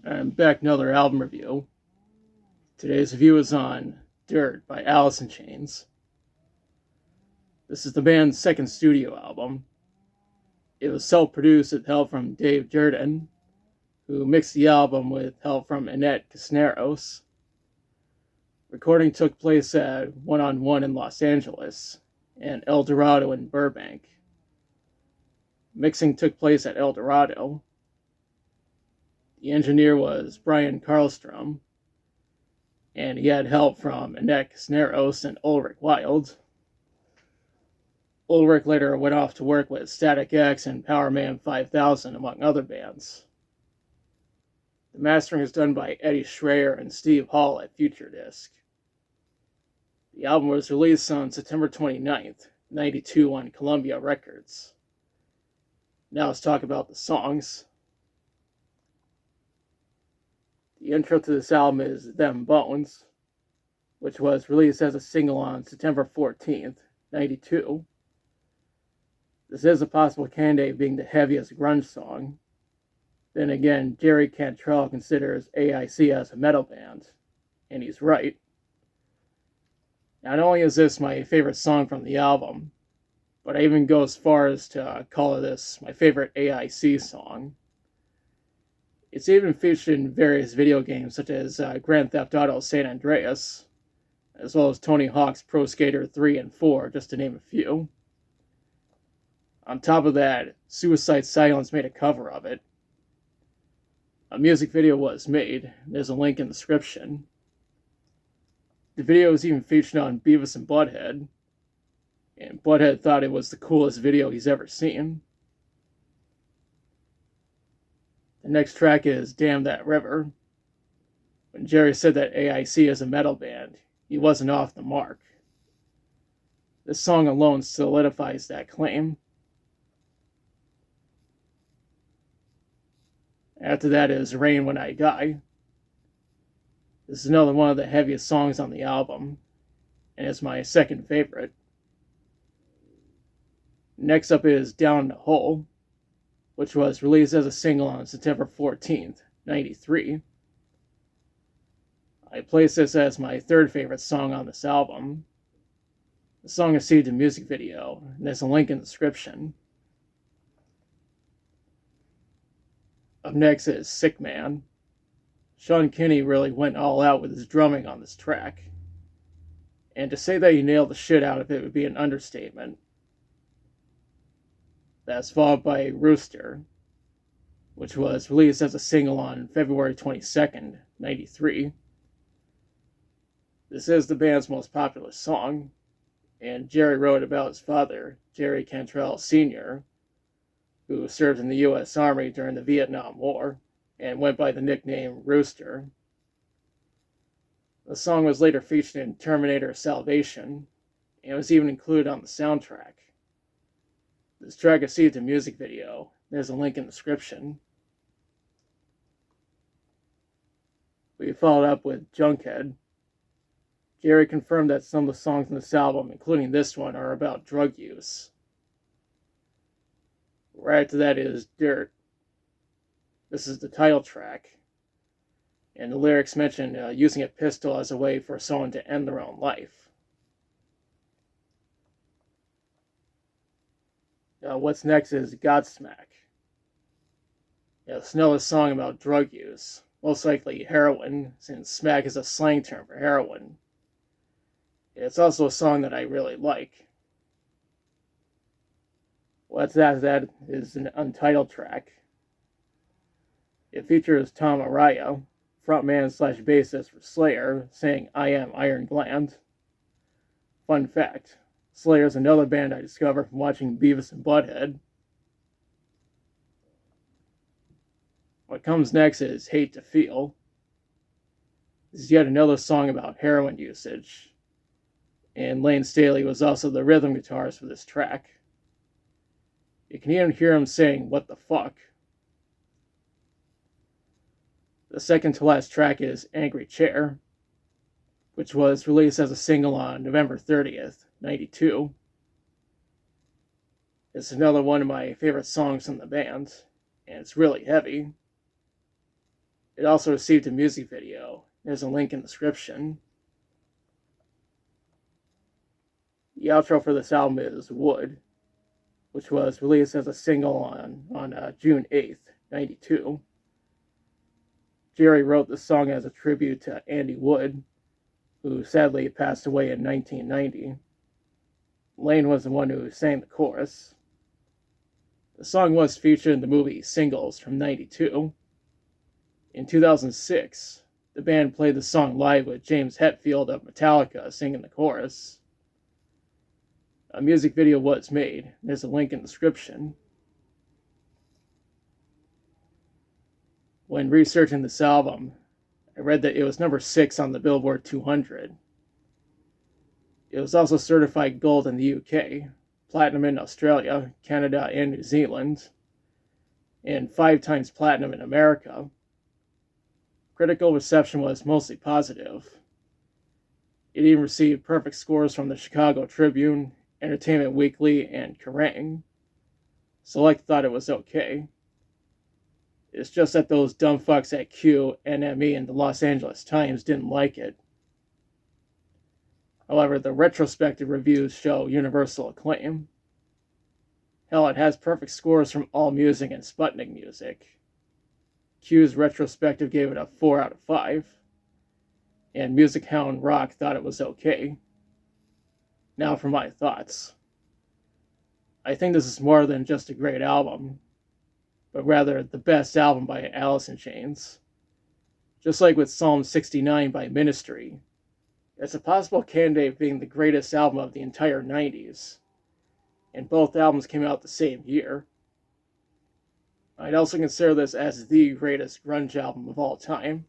I'm back another album review. Today's review is on Dirt by Alice in Chains. This is the band's second studio album. It was self-produced with help from Dave Jordan, who mixed the album with help from Annette Cisneros. Recording took place at One on One in Los Angeles and El Dorado in Burbank. Mixing took place at El Dorado. The engineer was Brian Karlstrom, and he had help from Annette Cisneros and Ulrich Wild. Ulrich later went off to work with Static X and Powerman 5000, among other bands. The mastering is done by Eddie Schreier and Steve Hall at Future Disc. The album was released on September 29th, 1992 on Columbia Records. Now let's talk about the songs. The intro to this album is Them Bones, which was released as a single on September 14th, 1992. This is a possible candidate being the heaviest grunge song. Then again, Jerry Cantrell considers AIC as a metal band, and he's right. Not only is this my favorite song from the album, but I even go as far as to call this my favorite AIC song. It's even featured in various video games such as Grand Theft Auto San Andreas, as well as Tony Hawk's Pro Skater 3 and 4, just to name a few. On top of that, Suicide Silence made a cover of it. A music video was made. There's a link in the description. The video was even featured on Beavis and Butthead, and Butthead thought it was the coolest video he's ever seen. The next track is Damn That River. When Jerry said that AIC is a metal band, he wasn't off the mark. This song alone solidifies that claim. After that is Rain When I Die. This is another one of the heaviest songs on the album, and it's my second favorite. Next up is Down in the Hole, which was released as a single on September 14th, 1993. I place this as my third favorite song on this album. The song received a music video, and there's a link in the description. Up next is Sick Man. Sean Kinney really went all out with his drumming on this track, and to say that he nailed the shit out of it would be an understatement. That's followed by Rooster, which was released as a single on February 22nd, 1993. This is the band's most popular song, and Jerry wrote about his father, Jerry Cantrell Sr., who served in the U.S. Army during the Vietnam War and went by the nickname Rooster. The song was later featured in Terminator Salvation and was even included on the soundtrack. This track received a music video. There's a link in the description. We followed up with Junkhead. Jerry confirmed that some of the songs in this album, including this one, are about drug use. Right after that is Dirt. This is the title track, and the lyrics mention using a pistol as a way for someone to end their own life. What's next is Godsmack. It's another song about drug use, most likely heroin, since smack is a slang term for heroin. It's also a song that I really like. What's after that is an untitled track. It features Tom Araya, frontman / bassist for Slayer, saying I am Iron Gland. Fun fact, Slayer is another band I discovered from watching Beavis and Butthead. What comes next is Hate to Feel. This is yet another song about heroin usage, and Lane Staley was also the rhythm guitarist for this track. You can even hear him saying, what the fuck. The second to last track is Angry Chair, which was released as a single on November 30th, 1992. It's another one of my favorite songs from the band, and it's really heavy. It also received a music video. There's a link in the description. The outro for this album is Wood, which was released as a single on June 8th, 92. Jerry wrote the song as a tribute to Andy Wood, who sadly passed away in 1990. Lane was the one who sang the chorus. The song was featured in the movie Singles from 92. In 2006, the band played the song live with James Hetfield of Metallica singing the chorus. A music video was made. There's a link in the description. When researching this album, I read that it was number 6 on the Billboard 200. It was also certified gold in the UK, platinum in Australia, Canada, and New Zealand, and 5 times platinum in America. Critical reception was mostly positive. It even received perfect scores from the Chicago Tribune, Entertainment Weekly, and Kerrang. Select thought it was okay. It's just that those dumb fucks at Q, NME, and the Los Angeles Times didn't like it. However, the retrospective reviews show universal acclaim. Hell, it has perfect scores from AllMusic and Sputnik Music. Q's retrospective gave it a 4 out of 5, and Music Hound Rock thought it was okay. Now for my thoughts. I think this is more than just a great album, but rather the best album by Alice in Chains. Just like with Psalm 69 by Ministry, it's a possible candidate of being the greatest album of the entire 90s, and both albums came out the same year. I'd also consider this as the greatest grunge album of all time.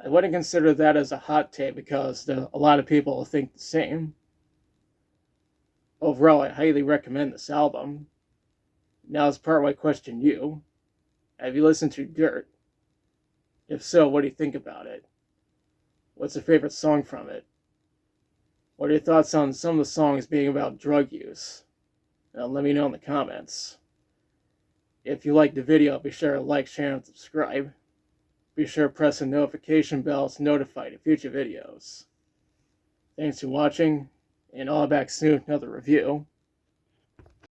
I wouldn't consider that as a hot take because a lot of people think the same. Overall, I highly recommend this album. Now is the part where I question you. Have you listened to Dirt? If so, what do you think about it? What's your favorite song from it? What are your thoughts on some of the songs being about drug use? Let me know in the comments. If you liked the video, be sure to like, share, and subscribe. Be sure to press the notification bell to notify of future videos. Thanks for watching, and I'll be back soon with another review.